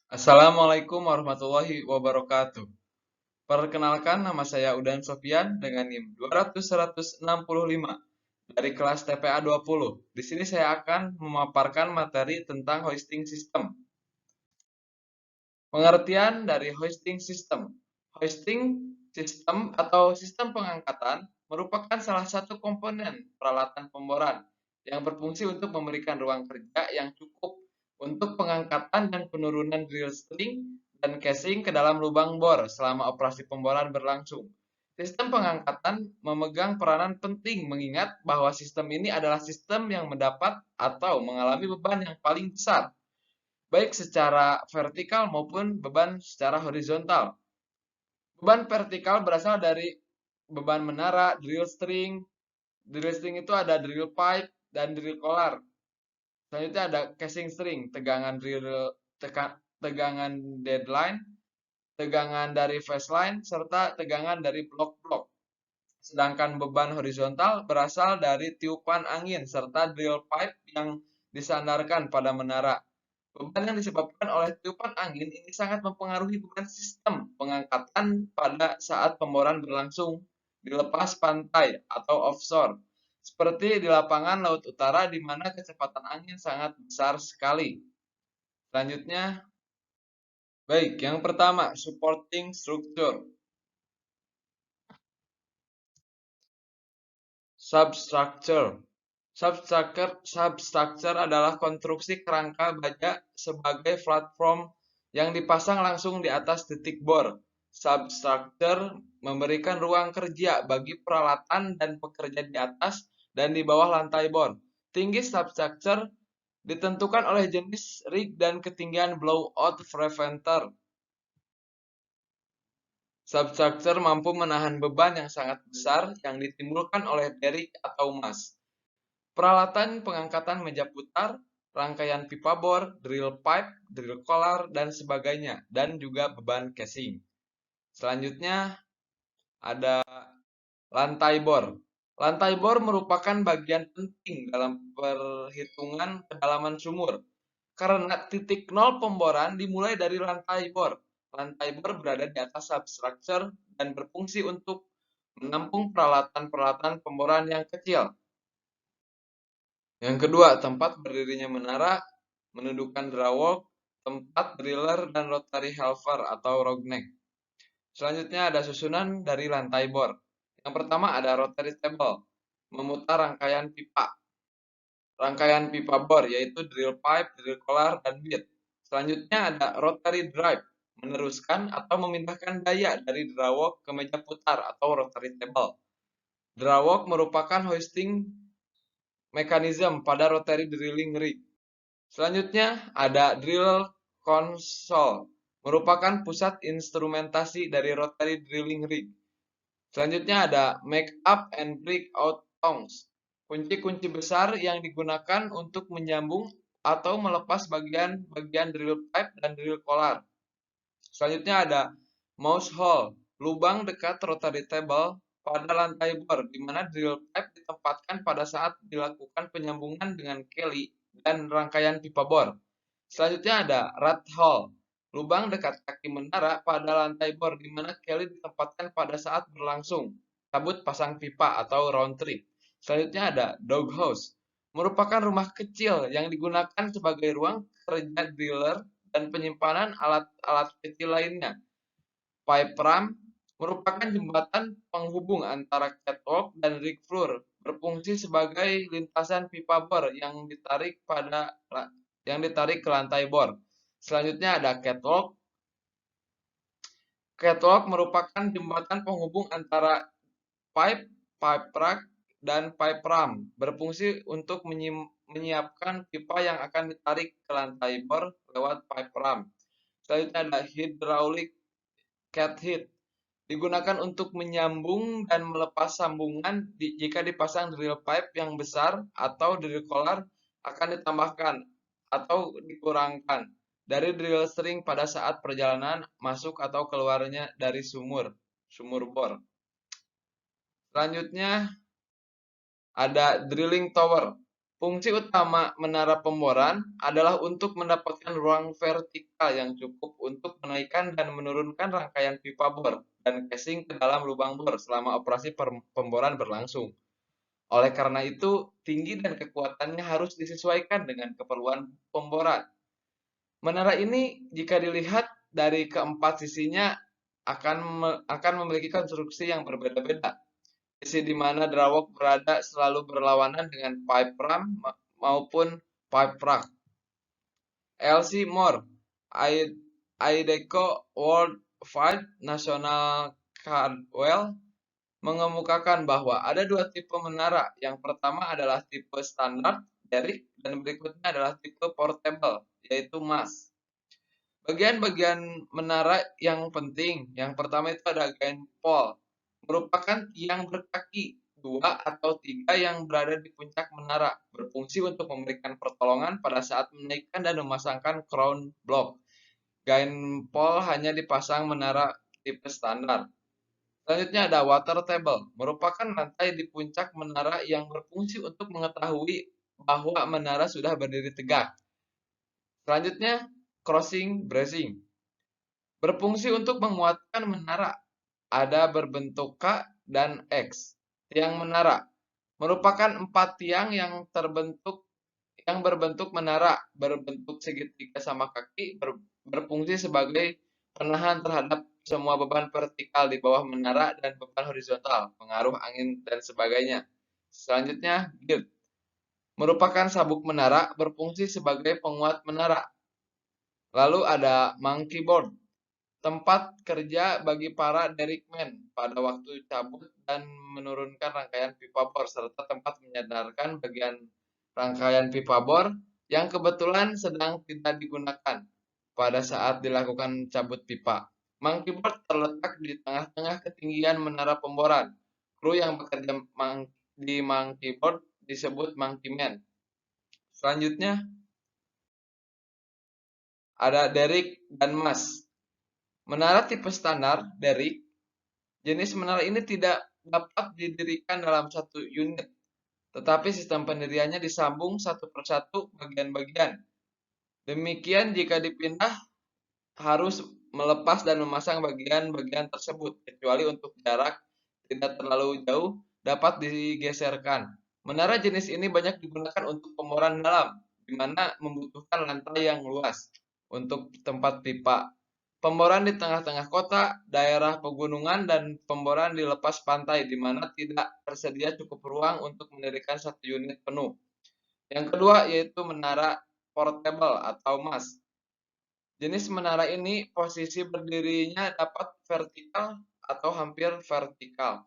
Assalamualaikum warahmatullahi wabarakatuh. Perkenalkan, nama saya Udan Sofian dengan NIM 200-165 dari kelas TPA 20. Di sini saya akan memaparkan materi tentang hosting system. Pengertian dari hosting system. Hosting system atau sistem pengangkatan merupakan salah satu komponen peralatan pemboran yang berfungsi untuk memberikan ruang kerja yang cukup untuk pengangkatan dan penurunan drill string dan casing ke dalam lubang bor selama operasi pemboran berlangsung. Sistem pengangkatan memegang peranan penting mengingat bahwa sistem ini adalah sistem yang mendapat atau mengalami beban yang paling besar baik secara vertikal maupun beban secara horizontal. Beban vertikal berasal dari beban menara, drill string. Drill string itu ada drill pipe dan drill collar. Selanjutnya ada casing string, tegangan drill, tegangan deadline, tegangan dari face line, serta tegangan dari blok-blok. Sedangkan beban horizontal berasal dari tiupan angin serta drill pipe yang disandarkan pada menara. Beban yang disebabkan oleh tiupan angin ini sangat mempengaruhi beban sistem pengangkatan pada saat pemboran berlangsung di lepas pantai atau offshore, seperti di lapangan laut utara di mana kecepatan angin sangat besar sekali. Selanjutnya, baik, yang pertama, supporting structure. Substructure. Substructure adalah konstruksi kerangka baja sebagai platform yang dipasang langsung di atas titik bor. Substructure memberikan ruang kerja bagi peralatan dan pekerja di atas dan di bawah lantai bor. Tinggi substructure ditentukan oleh jenis rig dan ketinggian blowout preventer. Substructure mampu menahan beban yang sangat besar yang ditimbulkan oleh derrick atau mas. Peralatan pengangkatan meja putar, rangkaian pipa bor, drill pipe, drill collar, dan sebagainya, dan juga beban casing. Selanjutnya ada lantai bor. Lantai bor merupakan bagian penting dalam perhitungan kedalaman sumur. Karena titik nol pemboran dimulai dari lantai bor. Lantai bor berada di atas substructure dan berfungsi untuk menampung peralatan-peralatan pemboran yang kecil. Yang kedua, tempat berdirinya menara, mendudukan drawall, tempat driller dan rotary helper atau rogneck. Selanjutnya ada susunan dari lantai bor. Yang pertama ada rotary table, memutar rangkaian pipa. Rangkaian pipa bor yaitu drill pipe, drill collar, dan bit. Selanjutnya ada rotary drive, meneruskan atau memindahkan daya dari drawall ke meja putar atau rotary table. Drawall merupakan hoisting mechanism pada rotary drilling rig. Selanjutnya ada drill console, merupakan pusat instrumentasi dari rotary drilling rig. Selanjutnya ada make up and break out tongs, kunci-kunci besar yang digunakan untuk menyambung atau melepas bagian-bagian drill pipe dan drill collar. Selanjutnya ada mouse hole, lubang dekat rotary table pada lantai bor, di mana drill pipe ditempatkan pada saat dilakukan penyambungan dengan keli dan rangkaian pipa bor. Selanjutnya ada rat hole, lubang dekat kaki menara pada lantai bor, di mana keli ditempatkan pada saat berlangsung cabut pasang pipa atau round trip. Selanjutnya ada dog house, merupakan rumah kecil yang digunakan sebagai ruang kerja driller dan penyimpanan alat-alat kecil lainnya. Pipe ram merupakan jembatan penghubung antara catwalk dan rig floor, berfungsi sebagai lintasan pipa bor yang ditarik ke lantai bor. Selanjutnya ada catwalk. Catwalk merupakan jembatan penghubung antara pipe, pipe rack, dan pipe ram, berfungsi untuk menyiapkan pipa yang akan ditarik ke lantai bor lewat pipe ram. Selanjutnya ada hydraulic cat head, digunakan untuk menyambung dan melepas sambungan jika dipasang drill pipe yang besar atau drill collar akan ditambahkan atau dikurangkan dari drill string pada saat perjalanan masuk atau keluarnya dari sumur bor. Selanjutnya ada drilling tower. Fungsi utama menara pemboran adalah untuk mendapatkan ruang vertikal yang cukup untuk menaikkan dan menurunkan rangkaian pipa bor dan casing ke dalam lubang bor selama operasi pemboran berlangsung. Oleh karena itu, tinggi dan kekuatannya harus disesuaikan dengan keperluan pemboran. Menara ini jika dilihat dari keempat sisinya akan memiliki konstruksi yang berbeda-beda. Sisi di mana drawok berada selalu berlawanan dengan pipe ram maupun pipe rack. LC Moore, Idaho World Fight National Caldwell mengemukakan bahwa ada dua tipe menara. Yang pertama adalah tipe standar derrick dan berikutnya adalah tipe portable, yaitu mast. Bagian-bagian menara yang penting, yang pertama itu ada gain pole, merupakan tiang berkaki dua atau tiga yang berada di puncak menara, berfungsi untuk memberikan pertolongan pada saat menaikkan dan memasangkan crown block. Gain pole hanya dipasang menara tipe standar. Selanjutnya ada water table, merupakan lantai di puncak menara yang berfungsi untuk mengetahui bahwa menara sudah berdiri tegak. Selanjutnya, crossing bracing, berfungsi untuk menguatkan menara. Ada berbentuk K dan X. Tiang menara merupakan 4 tiang yang berbentuk menara, berbentuk segitiga sama kaki, berfungsi sebagai penahan terhadap semua beban vertikal di bawah menara dan beban horizontal, pengaruh angin dan sebagainya. Selanjutnya, girt merupakan sabuk menara, berfungsi sebagai penguat menara. Lalu ada monkey board, tempat kerja bagi para derrickman pada waktu cabut dan menurunkan rangkaian pipa bor, serta tempat menyadarkan bagian rangkaian pipa bor yang kebetulan sedang tidak digunakan pada saat dilakukan cabut pipa. Monkey board terletak di tengah-tengah ketinggian menara pemboran. Kru yang bekerja di monkey board disebut monkey man. Selanjutnya ada derrick dan mast. Menara tipe standar derrick, jenis menara ini tidak dapat didirikan dalam satu unit, tetapi sistem pendiriannya disambung satu persatu bagian-bagian. Demikian jika dipindah harus melepas dan memasang bagian-bagian tersebut, kecuali untuk jarak tidak terlalu jauh dapat digeserkan. Menara jenis ini banyak digunakan untuk pemboran dalam, di mana membutuhkan lantai yang luas untuk tempat pipa. Pemboran di tengah-tengah kota, daerah pegunungan, dan pemboran di lepas pantai, di mana tidak tersedia cukup ruang untuk mendirikan satu unit penuh. Yang kedua yaitu menara portable atau mast. Jenis menara ini posisi berdirinya dapat vertikal atau hampir vertikal.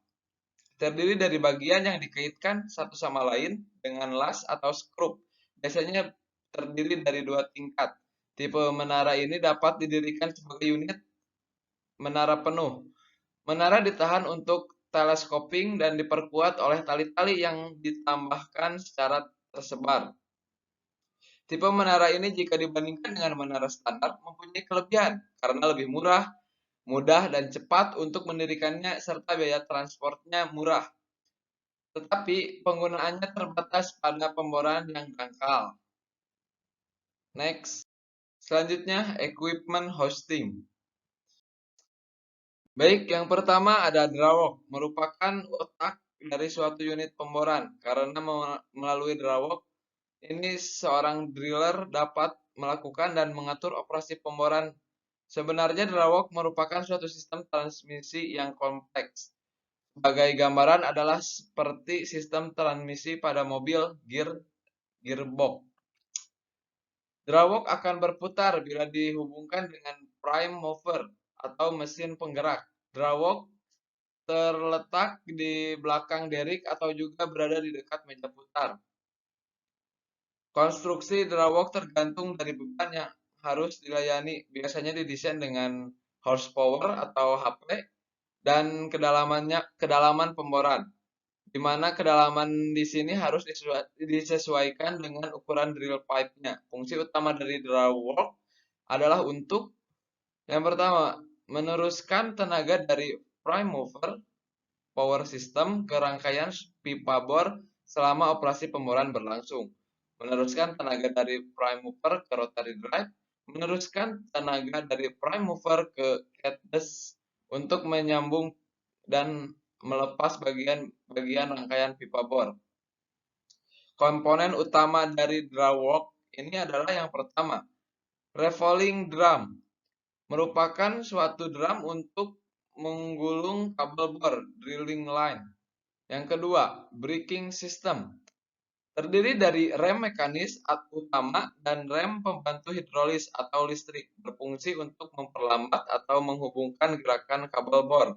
Terdiri dari bagian yang dikaitkan satu sama lain dengan las atau skrup. Biasanya terdiri dari 2 tingkat. Tipe menara ini dapat didirikan sebagai unit menara penuh. Menara ditahan untuk telescoping dan diperkuat oleh tali-tali yang ditambahkan secara tersebar. Tipe menara ini jika dibandingkan dengan menara standar mempunyai kelebihan karena lebih murah, mudah, dan cepat untuk mendirikannya serta biaya transportnya murah. Tetapi penggunaannya terbatas pada pemboran yang dangkal. Next. Selanjutnya, equipment hosting. Baik, yang pertama ada drawok, merupakan otak dari suatu unit pemboran. Karena melalui drawok, ini seorang driller dapat melakukan dan mengatur operasi pemboran. Sebenarnya drawok merupakan suatu sistem transmisi yang kompleks. Sebagai gambaran adalah seperti sistem transmisi pada mobil gearbox. Drawok akan berputar bila dihubungkan dengan prime mover atau mesin penggerak. Drawok terletak di belakang derrick atau juga berada di dekat meja putar. Konstruksi drawok tergantung dari beban yang harus dilayani. Biasanya didesain dengan horsepower atau HP dan kedalaman pemboran, di mana kedalaman di sini harus disesuaikan dengan ukuran drill pipe-nya. Fungsi utama dari drawok adalah untuk yang pertama, meneruskan tenaga dari prime mover power system ke rangkaian pipa bor selama operasi pemboran berlangsung. meneruskan tenaga dari prime mover ke rotary drive, meneruskan tenaga dari prime mover ke headless untuk menyambung dan melepas bagian rangkaian pipa bor. Komponen utama dari drawwork ini adalah yang pertama, revolving drum, merupakan suatu drum untuk menggulung kabel bor, drilling line. Yang kedua, braking system, terdiri dari rem mekanis utama dan rem pembantu hidrolis atau listrik, berfungsi untuk memperlambat atau menghubungkan gerakan kabel bor.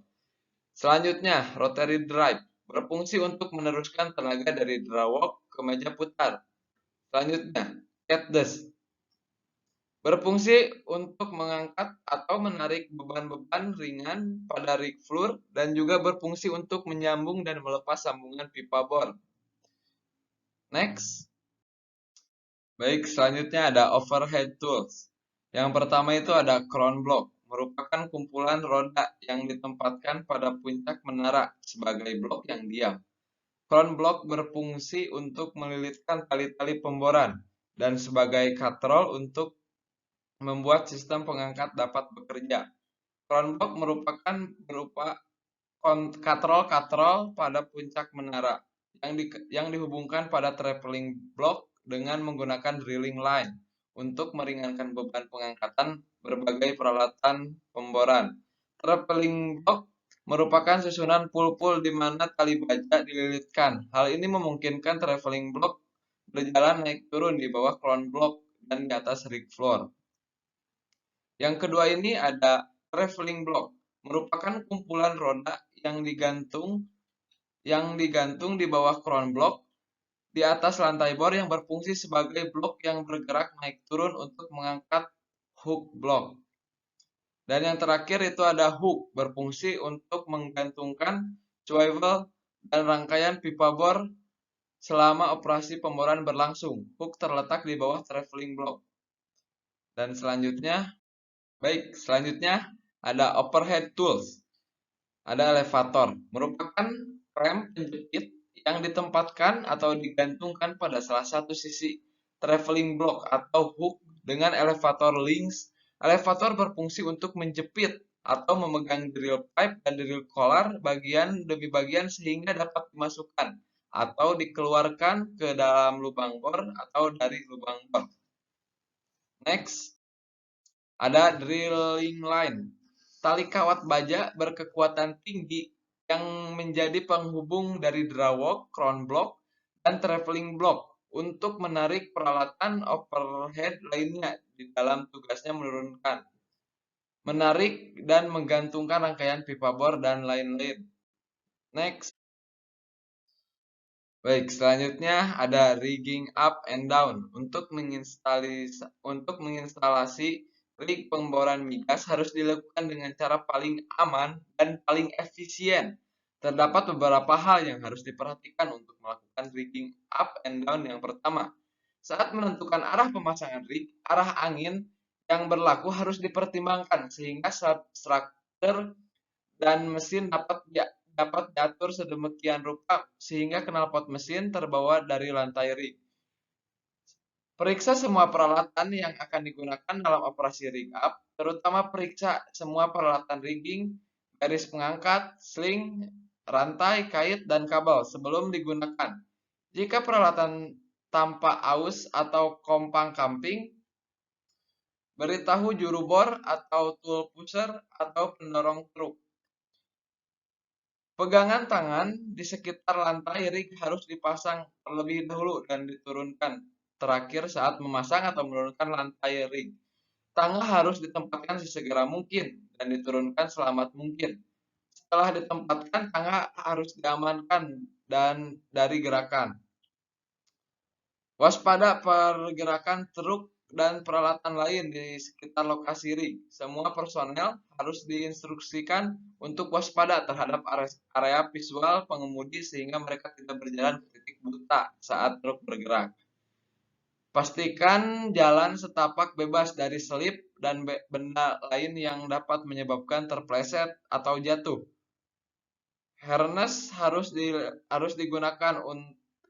Selanjutnya, rotary drive, berfungsi untuk meneruskan tenaga dari drawwork ke meja putar. Selanjutnya, headless, berfungsi untuk mengangkat atau menarik beban-beban ringan pada rig floor dan juga berfungsi untuk menyambung dan melepas sambungan pipa bor. Next. Baik, selanjutnya ada overhead tools. Yang pertama itu ada crown block, merupakan kumpulan roda yang ditempatkan pada puncak menara sebagai blok yang diam. Crown block berfungsi untuk melilitkan tali-tali pemboran dan sebagai katrol untuk membuat sistem pengangkat dapat bekerja. Crown block merupakan berupa katrol-katrol pada puncak menara yang dihubungkan pada traveling block dengan menggunakan drilling line untuk meringankan beban pengangkatan berbagai peralatan pemboran. Traveling block merupakan susunan pul-pul di mana tali baja dililitkan. Hal ini memungkinkan traveling block berjalan naik turun di bawah crown block dan di atas rig floor. Yang kedua ini ada traveling block, merupakan kumpulan roda yang digantung di bawah crown block di atas lantai bor yang berfungsi sebagai blok yang bergerak naik turun untuk mengangkat hook block. Dan yang terakhir itu ada hook, berfungsi untuk menggantungkan swivel dan rangkaian pipa bor selama operasi pemboran berlangsung. Hook terletak di bawah traveling block. Dan selanjutnya ada overhead tools. Ada elevator, merupakan rem penjepit yang ditempatkan atau digantungkan pada salah satu sisi traveling block atau hook dengan elevator links. Elevator berfungsi untuk menjepit atau memegang drill pipe dan drill collar bagian demi bagian sehingga dapat dimasukkan atau dikeluarkan ke dalam lubang bor atau dari lubang bor. Next, ada drilling line. Tali kawat baja berkekuatan tinggi yang menjadi penghubung dari drawwork, crown block, dan traveling block untuk menarik peralatan overhead lainnya di dalam tugasnya menurunkan, menarik dan menggantungkan rangkaian pipa bor dan lain-lain. Next. Baik, selanjutnya ada rigging up and down. Untuk menginstalasi rig pemboran migas harus dilakukan dengan cara paling aman dan paling efisien. Terdapat beberapa hal yang harus diperhatikan untuk melakukan rigging up and down. Yang pertama, saat menentukan arah pemasangan rig, arah angin yang berlaku harus dipertimbangkan sehingga struktur dan mesin dapat diatur sedemikian rupa sehingga knalpot mesin terbawa dari lantai rig. Periksa semua peralatan yang akan digunakan dalam operasi rig up, terutama periksa semua peralatan rigging, garis pengangkat, sling, rantai, kait, dan kabel sebelum digunakan. Jika peralatan tanpa aus atau kompang kamping, beritahu juru bor atau tool pusher atau pendorong truk. Pegangan tangan di sekitar lantai rig harus dipasang terlebih dahulu dan diturunkan terakhir saat memasang atau menurunkan lantai rig. Tangga harus ditempatkan sesegera mungkin dan diturunkan selamat mungkin. Setelah ditempatkan, tangga harus diamankan dan dari gerakan. Waspada pergerakan truk dan peralatan lain di sekitar lokasi rig. Semua personel harus diinstruksikan untuk waspada terhadap area visual pengemudi sehingga mereka tidak berjalan ke titik buta saat truk bergerak. Pastikan jalan setapak bebas dari selip dan benda lain yang dapat menyebabkan terpleset atau jatuh. Harness harus digunakan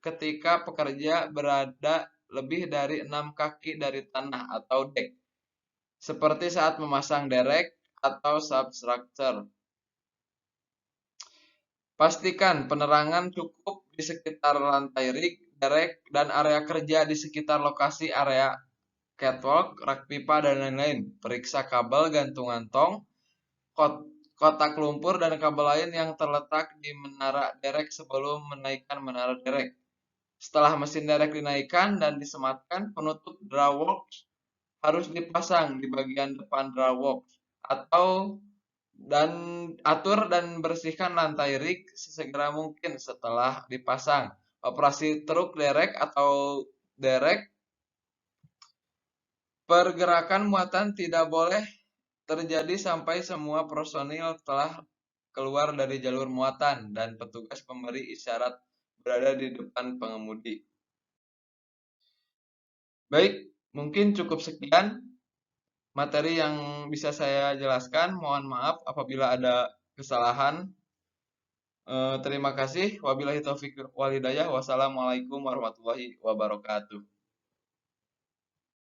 ketika pekerja berada lebih dari 6 kaki dari tanah atau dek, seperti saat memasang derek atau substructure. Pastikan penerangan cukup di sekitar lantai rig, derek, dan area kerja di sekitar lokasi area catwalk, rak pipa, dan lain-lain. Periksa kabel, gantungan tong, kotak lumpur, dan kabel lain yang terletak di menara derek sebelum menaikkan menara derek. Setelah mesin derek dinaikkan dan disematkan, penutup drawworks harus dipasang di bagian depan drawworks atau dan atur dan bersihkan lantai rig sesegera mungkin setelah dipasang. Operasi truk derek atau derek, pergerakan muatan tidak boleh terjadi sampai semua personil telah keluar dari jalur muatan dan petugas pemberi isyarat berada di depan pengemudi. Baik, mungkin cukup sekian materi yang bisa saya jelaskan. Mohon maaf apabila ada kesalahan. Terima kasih. Wabillahi taufiq wal hidayah. Wassalamualaikum warahmatullahi wabarakatuh.